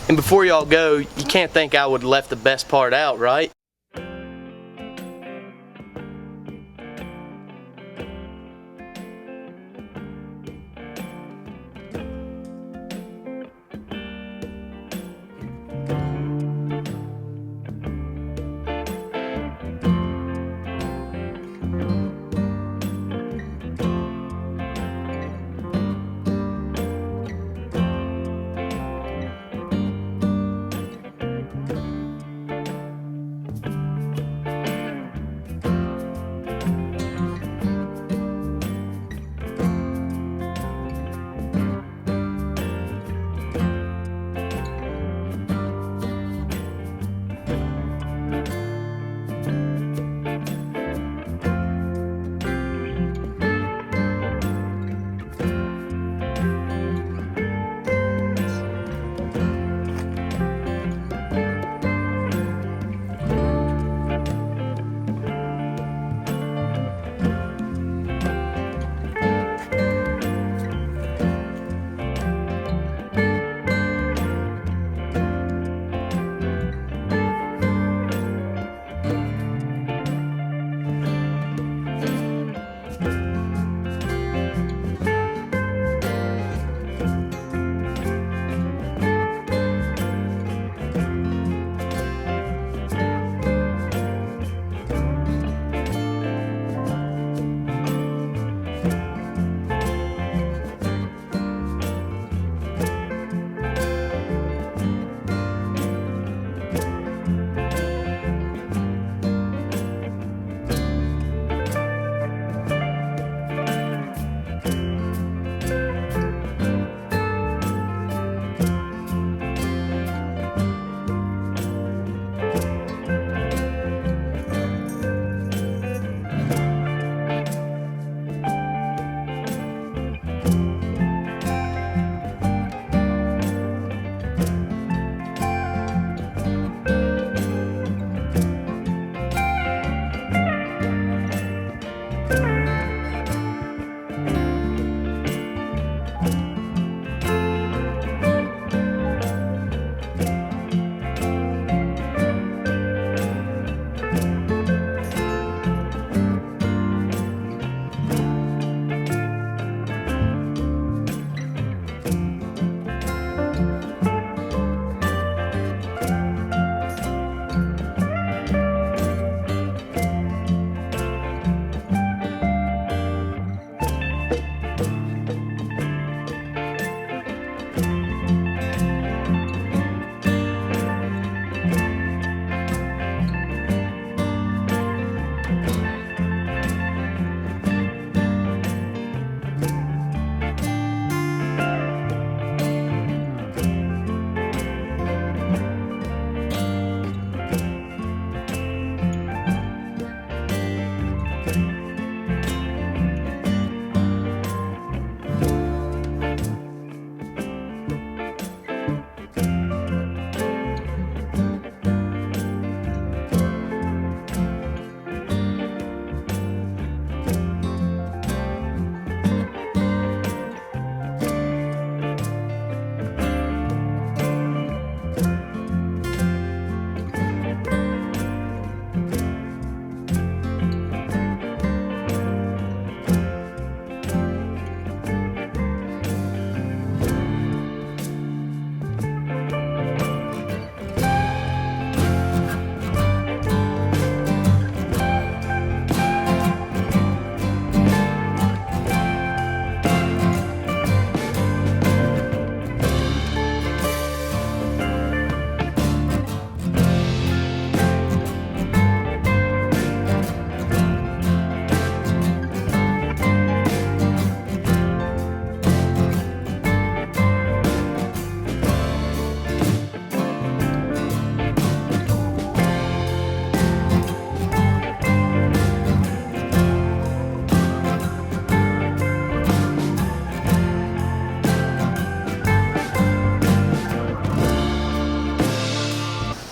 And before y'all go, you can't think I would have left the best part out, right?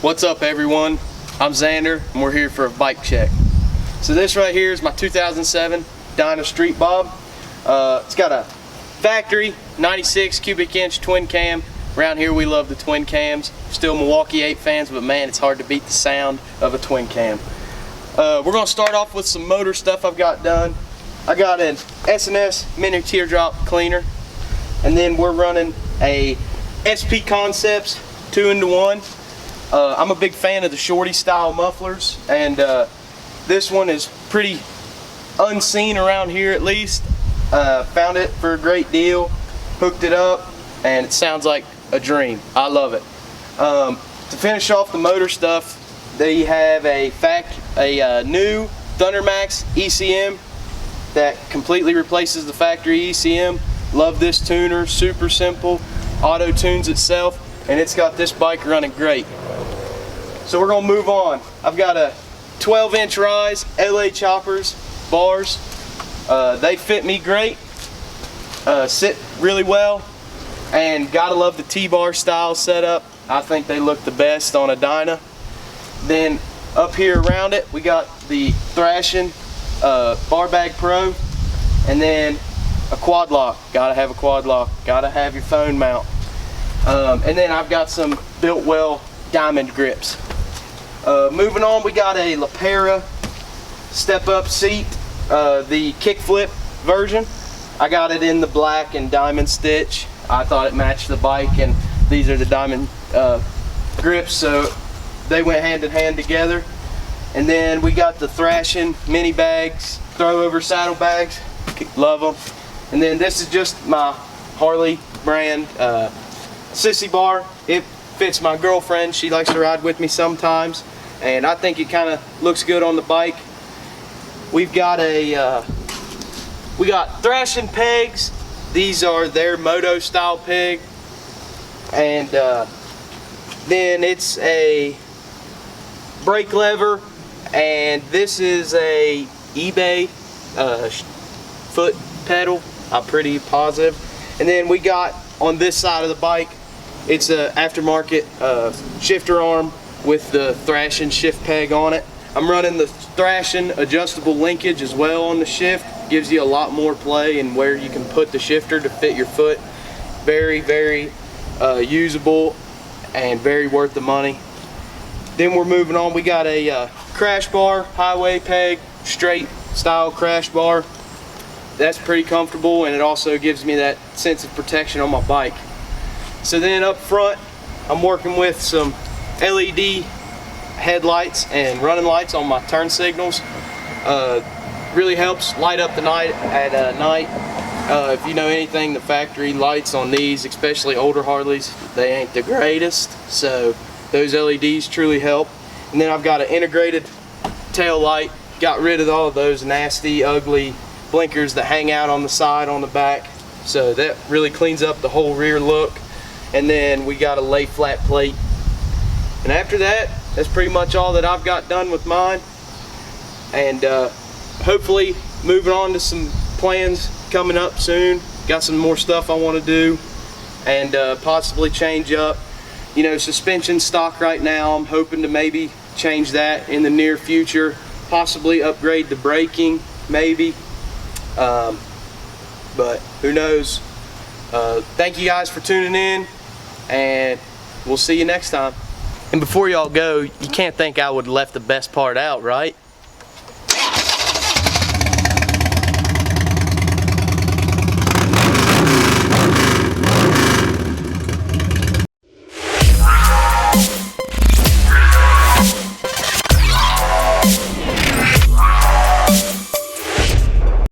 What's up everyone? I'm Zander and we're here for a bike check. So this right here is my 2007 Dyna StreetBob. It's got a factory 96 cubic inch twin cam Around here we love the twin cams. Still Milwaukee 8 fans, but man, it's hard to beat the sound of a twin cam. We're gonna start off with some motor stuff I've got done. I got an S&S mini teardrop cleaner, and then we're running a SP Concepts 2-in-1. I'm a big fan of the shorty style mufflers, and this one is pretty unseen around here at least. Found it for a great deal, hooked it up, and it sounds like a dream. I love it. To finish off the motor stuff, they have a new Thundermax ECM that completely replaces the factory ECM. Love this tuner, super simple, auto tunes itself, and it's got this bike running great. So we're gonna move on. I've got a 12-inch rise LA Choppers bars. They fit me great, sit really well, and gotta love the T-bar style setup. I think they look the best on a Dyna. Then up here around it, we got the Thrashing Bar Bag Pro, and then a quad lock. Gotta have a quad lock. Gotta have your phone mount. And then I've got some Biltwell diamond grips. Moving on, we got a LaPera step-up seat, the kickflip version. I got it in the black and diamond stitch. I thought it matched the bike, and these are the diamond grips, so they went hand in hand together. And then we got the Thrashing mini bags, throw over saddle bags. Love them. And then this is just my Harley brand sissy bar. It fits my girlfriend. She likes to ride with me sometimes, and I think it kind of looks good on the bike. We've got we got Thrashing pegs. These are their moto style peg, and then it's a brake lever, and this is a eBay foot pedal. I'm pretty positive. And then we got on this side of the bike, it's a aftermarket shifter arm with the Thrashing shift peg on it. I'm running the Thrashing adjustable linkage as well on the shift. Gives you a lot more play and where you can put the shifter to fit your foot. Very, very usable and very worth the money. Then we're moving on. We got a crash bar, highway peg, straight style crash bar. That's pretty comfortable, and it also gives me that sense of protection on my bike. So then up front, I'm working with some LED headlights and running lights on my turn signals. Really helps light up the night at night. If you know anything, the factory lights on these, especially older Harleys, they ain't the greatest, so those LEDs truly help. And then I've got an integrated tail light. Got rid of all of those nasty, ugly blinkers that hang out on the side, on the back, so that really cleans up the whole rear look. And then we got a lay flat plate, and after that, that's pretty much all that I've got done with mine. And hopefully moving on to some plans coming up soon. Got some more stuff I want to do, and possibly change up, you know, suspension stock right now. I'm hoping to maybe change that in the near future, possibly upgrade the braking maybe. But who knows. Thank you guys for tuning in, and we'll see you next time. And before y'all go, you can't think I would have left the best part out, right?